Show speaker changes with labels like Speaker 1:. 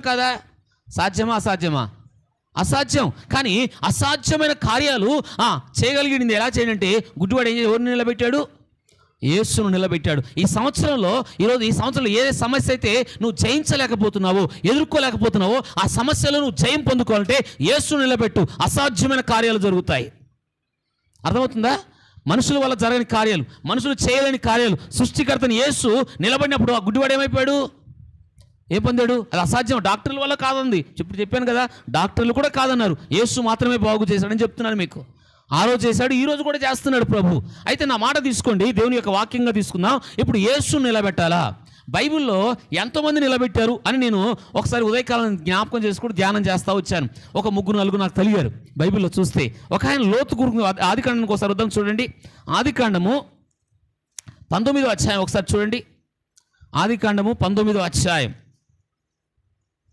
Speaker 1: కదా? సాధ్యమా అసాధ్యమా? అసాధ్యం. కానీ అసాధ్యమైన కార్యాలు చేయగలిగింది. ఎలా చేయాలంటే గుడ్డివాడు ఎవరిని నిలబెట్టాడు? యేసును నిలబెట్టాడు. ఈ సంవత్సరంలో ఏ సమస్య అయితే నువ్వు జయించలేకపోతున్నావో, ఎదుర్కోలేకపోతున్నావో, ఆ సమస్యలో నువ్వు జయం పొందుకోవాలంటే యేసును నిలబెట్టు. అసాధ్యమైన కార్యాలు జరుగుతాయి. అర్థమవుతుందా? మనుషుల వల్ల జరగని కార్యాలు, మనుషులు చేయలేని కార్యాలు సృష్టికర్తని యేసు నిలబడినప్పుడు ఆ గుడ్డివాడు ఏమైపోయాడు? ఏం పొందాడు? అది అసాధ్యం. డాక్టర్ల వల్ల కాదంది. ఇప్పుడు చెప్పాను కదా, డాక్టర్లు కూడా కాదన్నారు. యేసు మాత్రమే బాగు చేశాడని చెప్తున్నాను మీకు. ఆ రోజు చేశాడు, ఈ రోజు కూడా చేస్తున్నాడు ప్రభు. అయితే నా మాట తీసుకోండి, దేవుని యొక్క వాక్యంగా తీసుకుందాం. ఇప్పుడు యేసును నిలబెట్టాలా? బైబిల్లో ఎంతోమంది నిలబెట్టారు అని నేను ఒకసారి ఉదయకాలం జ్ఞాపకం చేసుకుంటూ ధ్యానం చేస్తూ వచ్చాను. ఒక 3-4 నాకు తెలియారు బైబిల్లో చూస్తే. ఒక ఆయన లోతు గురించి ఆదికాండానికి ఒకసారి వద్దాం చూడండి. ఆదికాండము 19వ అధ్యాయం ఒకసారి చూడండి. ఆదికాండము 19వ అధ్యాయం